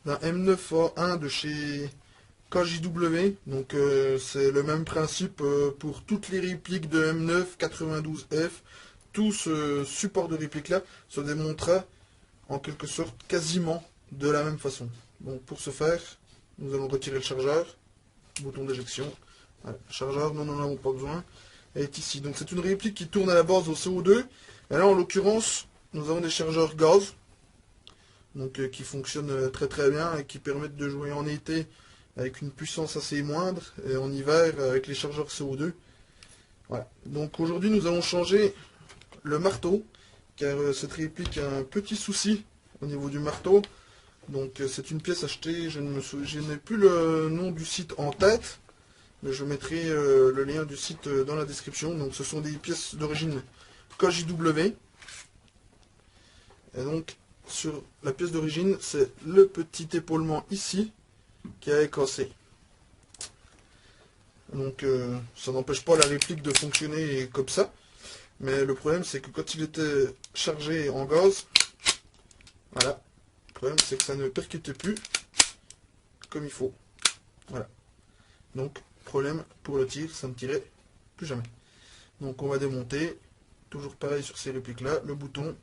d'un M9A1 de chez KJW. Donc c'est le même principe pour toutes les répliques de M9 92F. Tout ce support de réplique là se démontrera en quelque sorte quasiment de la même façon. Donc pour ce faire, nous allons retirer le chargeur, bouton d'éjection. Voilà, le chargeur, nous n'en avons pas besoin, est ici. Donc c'est une réplique qui tourne à la base au CO2. Et là en l'occurrence, nous avons des chargeurs gaz, donc qui fonctionnent très très bien et qui permettent de jouer en été avec une puissance assez moindre et en hiver avec les chargeurs CO2. Voilà. Donc aujourd'hui nous allons changer le marteau, car cette réplique a un petit souci au niveau du marteau. Donc c'est une pièce achetée, je n'ai plus le nom du site en tête, mais je mettrai le lien du site dans la description. Donc ce sont des pièces d'origine KJW. Et donc sur la pièce d'origine, c'est le petit épaulement ici qui a cassé. Donc ça n'empêche pas la réplique de fonctionner comme ça. Mais le problème c'est que quand il était chargé en gaz, voilà, le problème c'est que ça ne percutait plus comme il faut. Voilà. Donc problème pour le tir, ça ne tirait plus jamais. Donc on va démonter, toujours pareil sur ces répliques là, le bouton,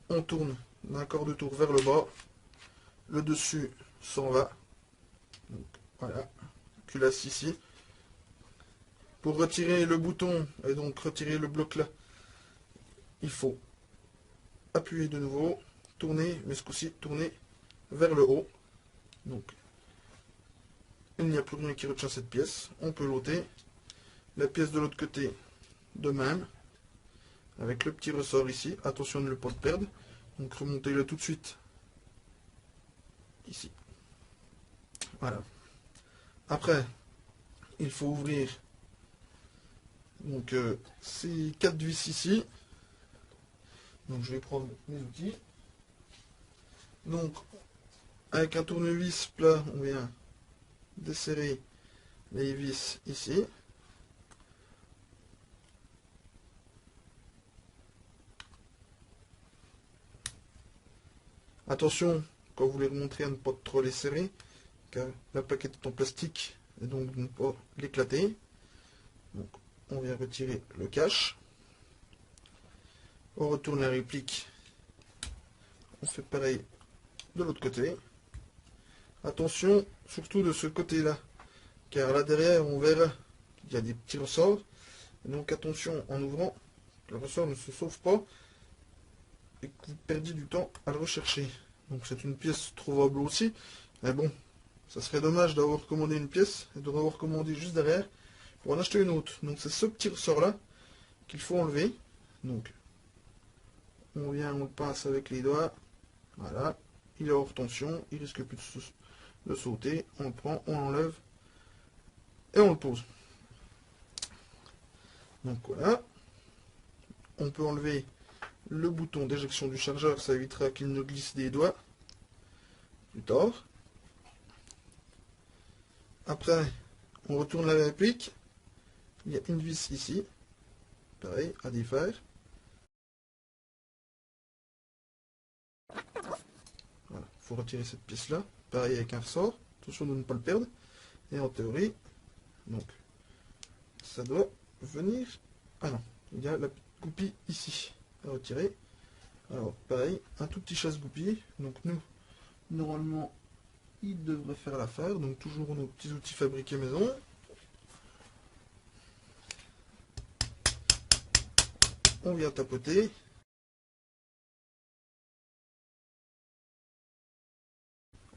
on tourne d'un quart de tour vers le bas, le dessus s'en va. Donc voilà, culasse ici. Pour retirer le bouton et donc retirer le bloc là, il faut appuyer de nouveau, tourner, mais ce coup-ci tourner vers le haut. Donc il n'y a plus rien qui retient cette pièce, on peut l'ôter. La pièce de l'autre côté de même, avec le petit ressort ici, attention à ne pas le perdre. Donc remontez-le tout de suite ici. Voilà. Après, il faut ouvrir donc ces 4 vis ici. Donc je vais prendre mes outils. Donc avec un tournevis plat, on vient desserrer les vis ici. Attention, quand vous les remontrez, à ne pas trop les serrer, car la plaquette est en plastique, et donc de ne pas l'éclater. Donc on vient retirer le cache. On retourne la réplique. On fait pareil de l'autre côté. Attention, surtout de ce côté-là, car là derrière, on verra qu'il y a des petits ressorts. Et donc attention, en ouvrant, le ressort ne se sauve pas et que vous perdiez du temps à le rechercher. Donc c'est une pièce trouvable aussi, mais bon, ça serait dommage d'avoir commandé une pièce et de devoir commander juste derrière pour en acheter une autre. Donc c'est ce petit ressort-là qu'il faut enlever. Donc on vient, on le pince avec les doigts, voilà, il est hors tension, il risque plus de sauter, on le prend, on l'enlève et on le pose. Donc voilà, on peut enlever le bouton d'éjection du chargeur, ça évitera qu'il ne glisse des doigts plus tard. Après, on retourne la réplique, il y a une vis ici, pareil, à défaire. Voilà, il faut retirer cette pièce-là, pareil avec un ressort, attention de ne pas le perdre. Et en théorie, donc, ça doit venir... Ah non, il y a la goupille ici à retirer. Alors, pareil, un tout petit chasse-goupille. Donc nous, normalement, il devrait faire l'affaire. Donc toujours nos petits outils fabriqués maison. On vient tapoter.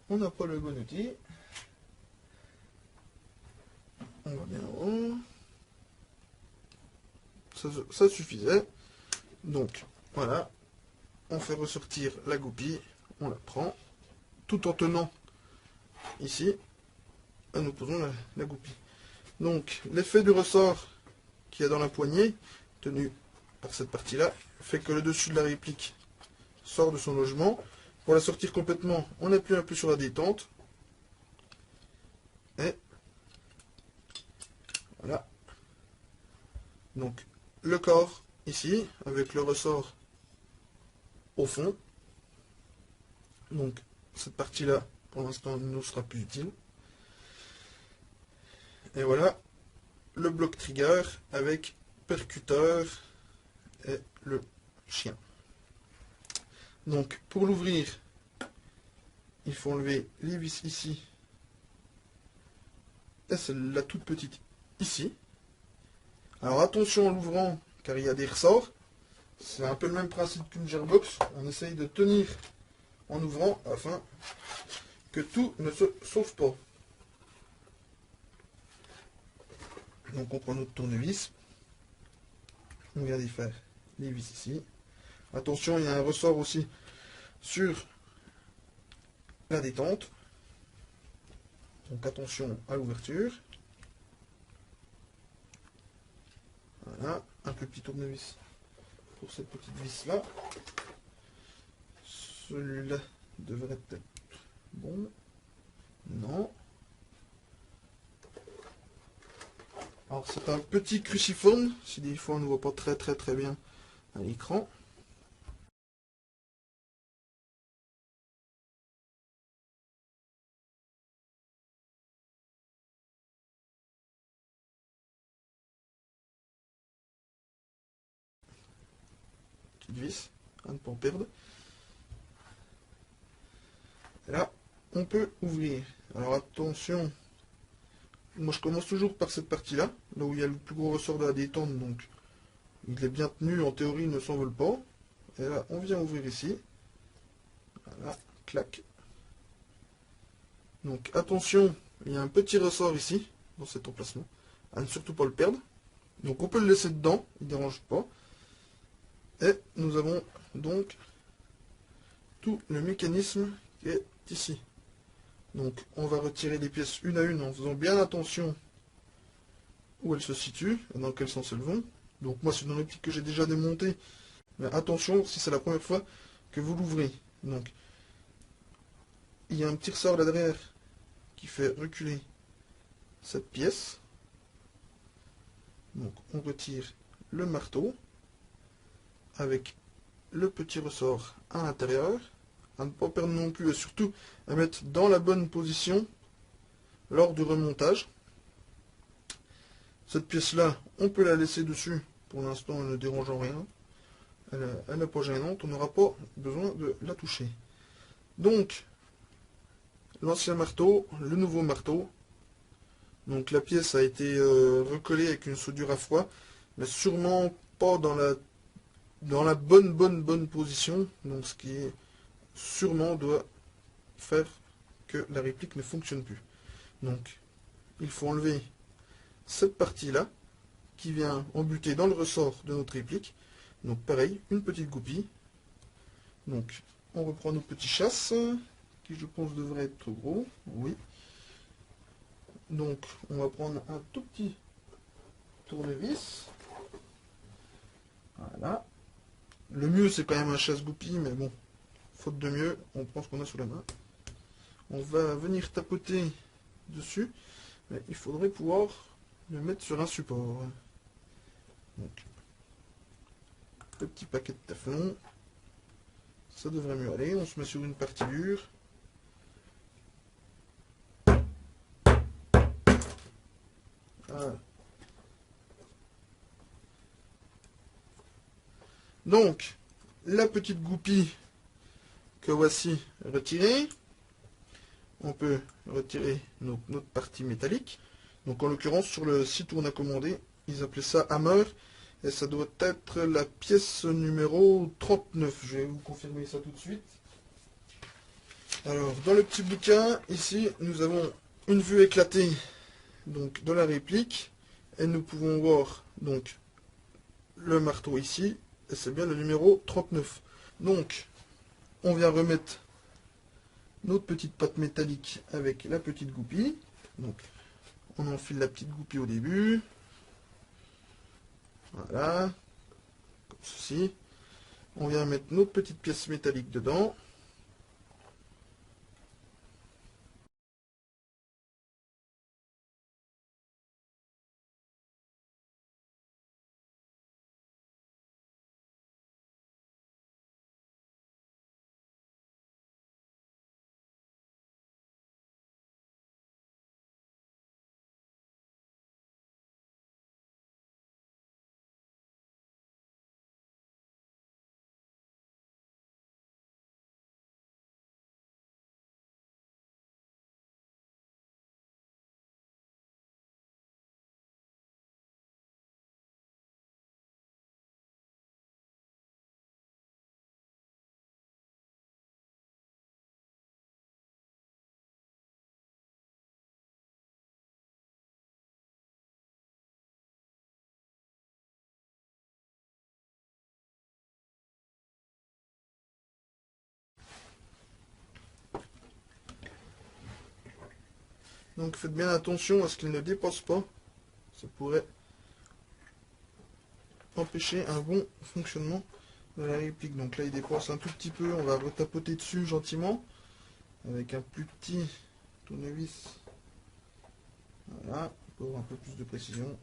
On n'a pas le bon outil. On va bien en haut. Ça suffisait. Donc, voilà. On fait ressortir la goupille. On la prend. Tout en tenant ici. Et nous posons la goupille. Donc, l'effet du ressort qu'il y a dans la poignée, tenu par cette partie-là, fait que le dessus de la réplique sort de son logement. Pour la sortir complètement, on appuie un peu sur la détente. Et voilà. Donc, le corps ici, avec le ressort au fond. Donc, cette partie-là, pour l'instant, ne nous sera plus utile. Et voilà le bloc trigger avec percuteur et le chien. Donc pour l'ouvrir, il faut enlever les vis ici et celle-là toute petite ici. Alors attention en l'ouvrant car il y a des ressorts. C'est un peu le même principe qu'une gearbox. On essaye de tenir en ouvrant afin que tout ne se sauve pas. Donc on prend notre tournevis. On vient d'y faire les vis ici. Attention, il y a un ressort aussi sur la détente. Donc attention à l'ouverture. Voilà, un plus petit tournevis pour cette petite vis là. Celui-là devrait être bon. Non. Alors c'est un petit cruciforme, si des fois on ne voit pas très bien à l'écran. Petite vis, à ne pas en perdre. Et là, on peut ouvrir. Alors attention, moi je commence toujours par cette partie-là, là où il y a le plus gros ressort de la détente, donc il est bien tenu, en théorie il ne s'envole pas. Et là, on vient ouvrir ici. Voilà, clac. Donc attention, il y a un petit ressort ici, dans cet emplacement, à ne surtout pas le perdre. Donc on peut le laisser dedans, il ne dérange pas. Et nous avons donc tout le mécanisme qui est ici. Donc on va retirer les pièces une à une en faisant bien attention où elles se situent et dans quel sens elles vont. Donc moi c'est une réplique que j'ai déjà démontée. Mais attention si c'est la première fois que vous l'ouvrez. Donc il y a un petit ressort là derrière qui fait reculer cette pièce. Donc on retire le marteau avec le petit ressort à l'intérieur, à ne pas perdre non plus et surtout à mettre dans la bonne position lors du remontage. Cette pièce là, on peut la laisser dessus, pour l'instant elle ne dérange en rien, elle n'est pas gênante, on n'aura pas besoin de la toucher. Donc l'ancien marteau, le nouveau marteau, donc la pièce a été recollée avec une soudure à froid, mais sûrement pas dans la bonne position, donc ce qui sûrement doit faire que la réplique ne fonctionne plus. Donc il faut enlever cette partie là qui vient embuter dans le ressort de notre réplique. Donc pareil, une petite goupille. Donc on reprend nos petits chasses qui je pense devraient être gros, oui. Donc on va prendre un tout petit tournevis. Voilà. Le mieux c'est quand même un chasse-goupille, mais bon, faute de mieux, on prend ce qu'on a sous la main. On va venir tapoter dessus, mais il faudrait pouvoir le mettre sur un support. Donc, le petit paquet de teflon, ça devrait mieux aller. On se met sur une partie dure. Voilà. Donc, la petite goupille que voici retirée. On peut retirer notre partie métallique. Donc en l'occurrence sur le site où on a commandé, ils appelaient ça hammer. Et ça doit être la pièce numéro 39. Je vais vous confirmer ça tout de suite. Alors dans le petit bouquin, ici nous avons une vue éclatée donc, de la réplique. Et nous pouvons voir donc le marteau ici. Et c'est bien le numéro 39. Donc on vient remettre notre petite pâte métallique avec la petite goupille. Donc on enfile la petite goupille au début. Voilà. Comme ceci. On vient mettre notre petite pièce métallique dedans. Donc faites bien attention à ce qu'il ne dépasse pas. Ça pourrait empêcher un bon fonctionnement de la réplique. Donc là il dépasse un tout petit peu, on va retapoter dessus gentiment avec un plus petit tournevis. Voilà, pour un peu plus de précision.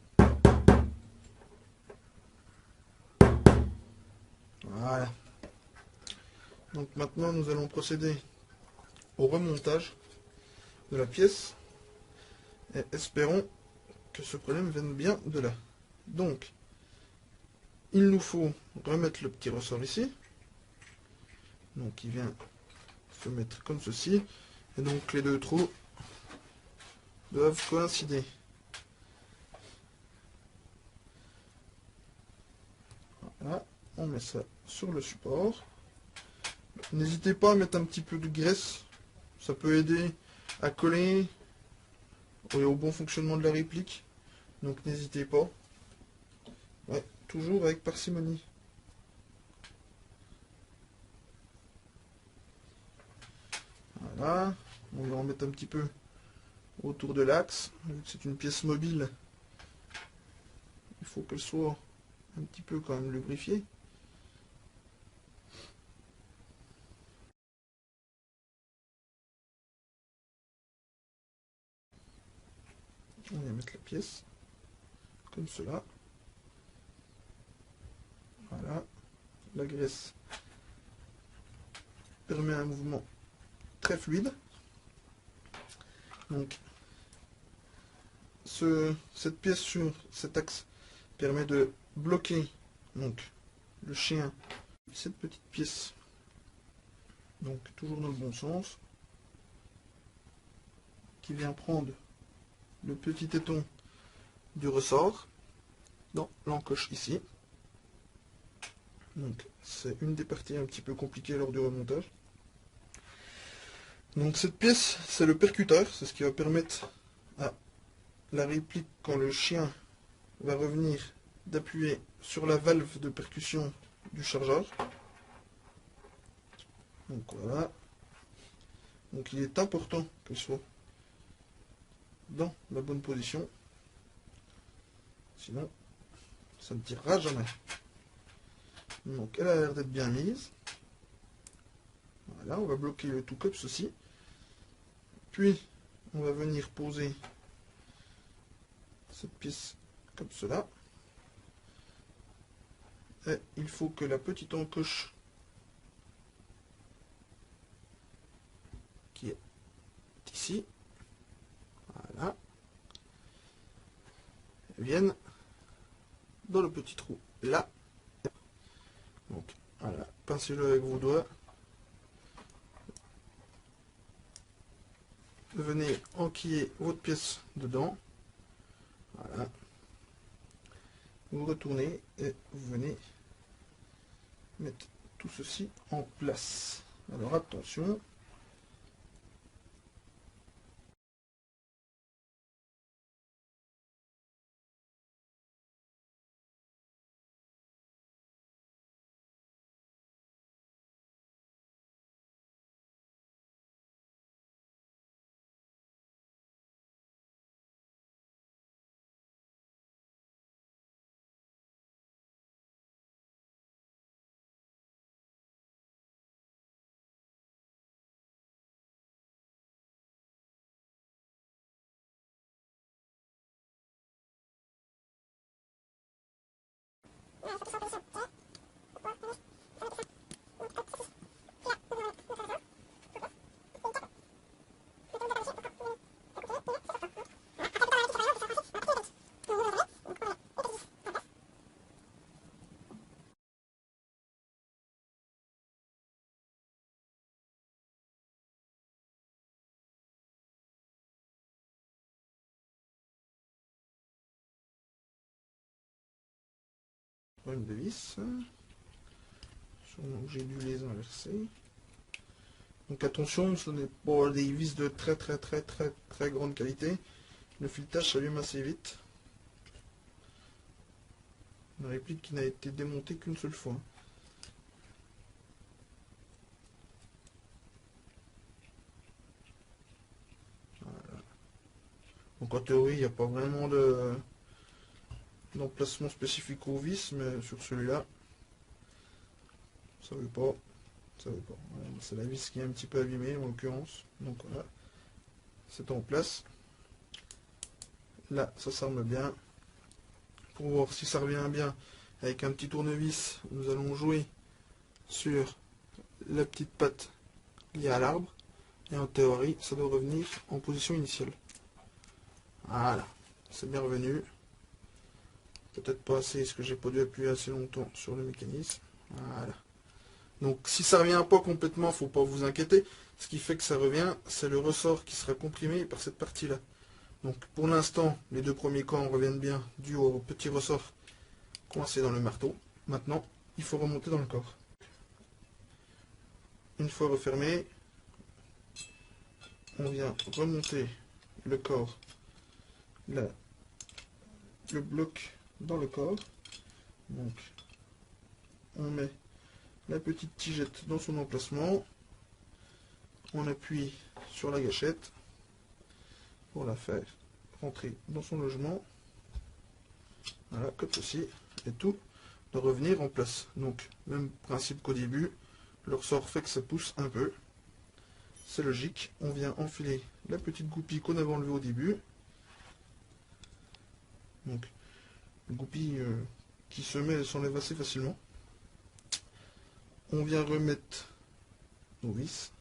Voilà. Donc maintenant nous allons procéder au remontage de la pièce et espérons que ce problème vienne bien de là. Donc il nous faut remettre le petit ressort ici. Donc il vient se mettre comme ceci. Et donc les deux trous doivent coïncider. Voilà, on met ça sur le support. N'hésitez pas à mettre un petit peu de graisse. Ça peut aider à coller et au bon fonctionnement de la réplique. Donc n'hésitez pas. Ouais, toujours avec parcimonie. Voilà. On va en mettre un petit peu autour de l'axe. Vu que c'est une pièce mobile, il faut qu'elle soit un petit peu quand même lubrifiée. On va mettre la pièce comme cela. Voilà. La graisse permet un mouvement très fluide. Donc cette pièce sur cet axe permet de bloquer donc le chien. Cette petite pièce, donc toujours dans le bon sens, qui vient prendre le petit téton du ressort dans l'encoche ici. Donc c'est une des parties un petit peu compliquées lors du remontage. Donc cette pièce, c'est le percuteur, c'est ce qui va permettre à la réplique, quand le chien va revenir, d'appuyer sur la valve de percussion du chargeur. Donc voilà. Donc il est important qu'elle soit dans la bonne position. Sinon, ça ne tirera jamais. Donc elle a l'air d'être bien mise. Voilà, on va bloquer le tout comme ceci. Puis on va venir poser cette pièce comme cela. Et il faut que la petite encoche qui est ici, voilà, vienne dans le petit trou là. Donc voilà, pincez-le avec vos doigts. Venez enquiller votre pièce dedans. Voilà. Vous retournez et vous venez mettre tout ceci en place. Alors attention. Problème de vis. J'ai dû les inverser. Donc attention, ce n'est pas des vis de très grande qualité. Le filetage s'allume assez vite. Une réplique qui n'a été démontée qu'une seule fois. Voilà. Donc en théorie, il n'y a pas vraiment d'emplacement spécifique aux vis, mais sur celui-là, ça veut pas. Ça veut pas. Voilà, c'est la vis qui est un petit peu abîmée en l'occurrence. Donc voilà, c'est en place. Là, ça s'arme bien. Pour voir si ça revient bien, avec un petit tournevis, nous allons jouer sur la petite patte liée à l'arbre. Et en théorie, ça doit revenir en position initiale. Voilà, c'est bien revenu. Peut-être pas assez, parce que j'ai pas dû appuyer assez longtemps sur le mécanisme. Voilà. Donc si ça revient pas complètement, faut pas vous inquiéter. Ce qui fait que ça revient, c'est le ressort qui sera comprimé par cette partie-là. Donc pour l'instant, les deux premiers camps reviennent bien dû au petit ressort coincé dans le marteau. Maintenant, il faut remonter dans le corps. Une fois refermé, on vient remonter le corps, là, le bloc dans le corps. Donc on met la petite tigette dans son emplacement. On appuie sur la gâchette pour la faire rentrer dans son logement. Voilà, comme ceci. Et tout de revenir en place. Donc, même principe qu'au début, le ressort fait que ça pousse un peu. C'est logique. On vient enfiler la petite goupille qu'on avait enlevée au début. Donc, une goupille qui se met et s'enlève assez facilement. On vient remettre nos vis.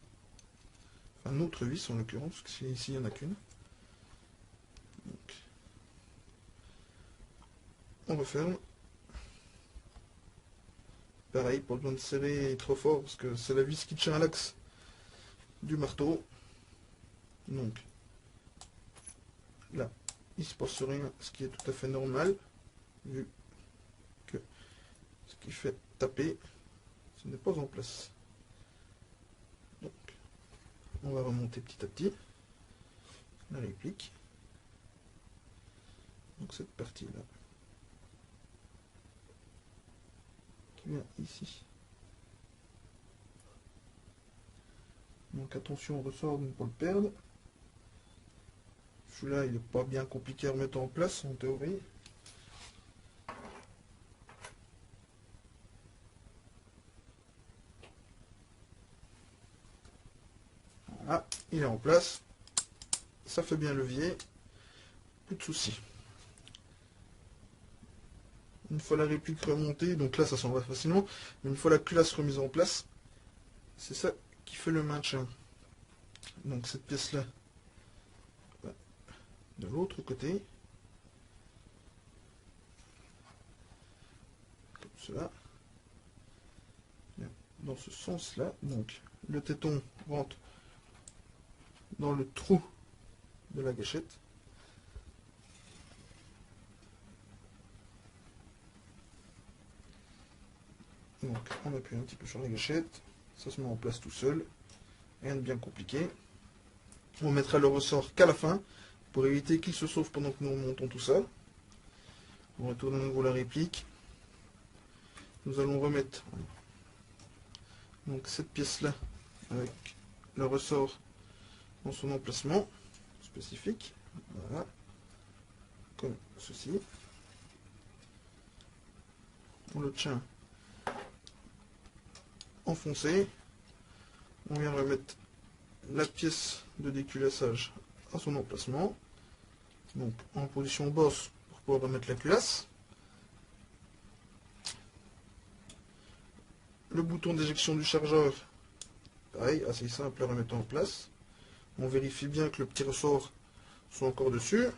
Enfin, notre vis en l'occurrence, parce qu'ici il n'y en a qu'une. On referme. Pareil, pas besoin de serrer trop fort parce que c'est la vis qui tient à l'axe du marteau. Donc là, il se passe rien, ce qui est tout à fait normal, vu que ce qui fait taper, ce n'est pas en place. Donc, on va remonter petit à petit la réplique. Donc cette partie-là, qui vient ici. Donc attention au ressort de ne pas le perdre. Celui-là, il n'est pas bien compliqué à remettre en place en théorie. Voilà, il est en place. Ça fait bien levier. Plus de soucis. Une fois la réplique remontée, donc là ça s'en va facilement, mais une fois la culasse remise en place, c'est ça qui fait le maintien. Donc cette pièce-là, de l'autre côté, comme cela, dans ce sens-là. Donc le téton rentre dans le trou de la gâchette. Donc on appuie un petit peu sur la gâchette, ça se met en place tout seul, rien de bien compliqué. On mettra le ressort qu'à la fin, pour éviter qu'il se sauve pendant que nous remontons tout ça. On retourne à nouveau la réplique. Nous allons remettre donc cette pièce-là avec le ressort dans son emplacement spécifique. Voilà, comme ceci. On le tient enfoncé. On vient remettre la pièce de déculassage à son emplacement. Donc en position bosse pour pouvoir remettre la culasse. Le bouton d'éjection du chargeur, pareil, assez simple à remettre en place. On vérifie bien que le petit ressort soit encore dessus.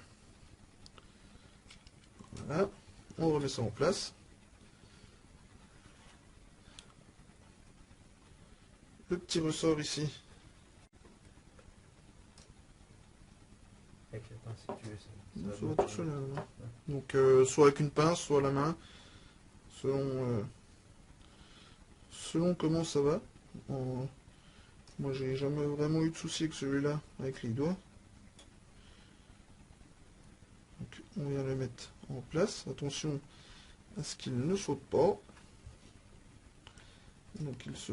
Voilà, on remet ça en place. Le petit ressort ici. Avec la pince, si tu veux, Ça va tout seul. Donc soit avec une pince, soit à la main, selon comment ça va. Moi j'ai jamais vraiment eu de souci avec celui-là, avec les doigts. Donc on vient le mettre en place. Attention à ce qu'il ne saute pas. Donc il se...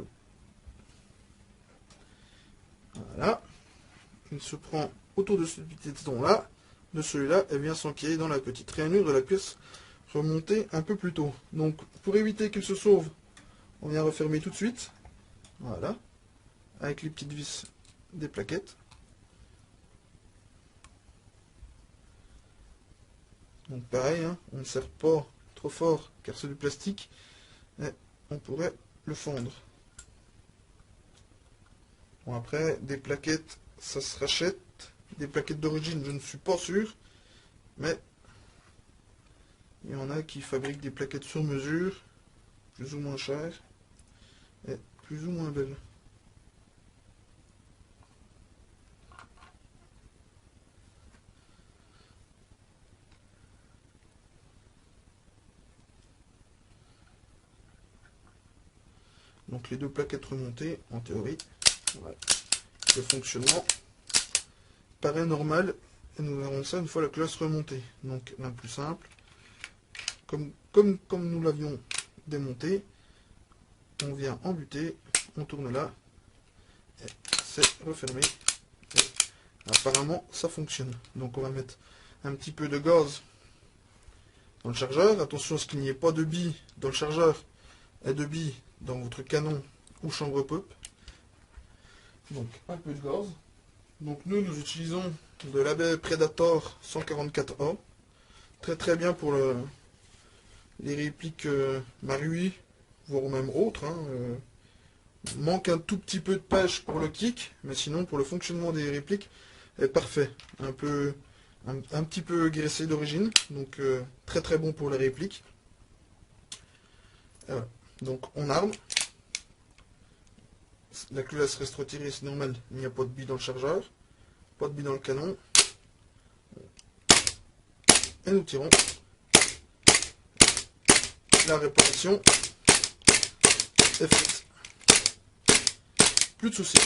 Voilà. Il se prend autour de ce petit téton là. de celui-là, elle vient s'enquiller dans la petite rainure de la pièce remontée un peu plus tôt. Donc pour éviter qu'il se sauve, on vient refermer tout de suite. Voilà. Avec les petites vis des plaquettes. Donc pareil, hein, on ne serre pas trop fort car c'est du plastique. Et on pourrait le fondre. Bon après, des plaquettes, ça se rachète. Des plaquettes d'origine, je ne suis pas sûr. Mais il y en a qui fabriquent des plaquettes sur mesure, plus ou moins chères, et plus ou moins belles. Donc les deux plaquettes remontées, en théorie, voilà. Le fonctionnement paraît normal, et nous verrons ça une fois la classe remontée. Donc la plus simple, comme nous l'avions démonté, on vient embuter, on tourne là, et c'est refermé. Et apparemment ça fonctionne. Donc on va mettre un petit peu de gaz dans le chargeur. Attention à ce qu'il n'y ait pas de billes dans le chargeur et de billes dans votre canon ou chambre pop. Donc un peu de gaz. Donc nous utilisons de l'ABE Predator 144A. Très très bien pour les répliques Marui, voire même autres. Hein. Manque un tout petit peu de pêche pour le kick, mais sinon pour le fonctionnement des répliques est parfait. Un petit peu graissé d'origine, donc très très bon pour les répliques. Voilà. Donc on arme. La culasse reste retirée, c'est normal, il n'y a pas de bille dans le chargeur, pas de bille dans le canon. Et nous tirons. La réparation est faite. Plus de soucis.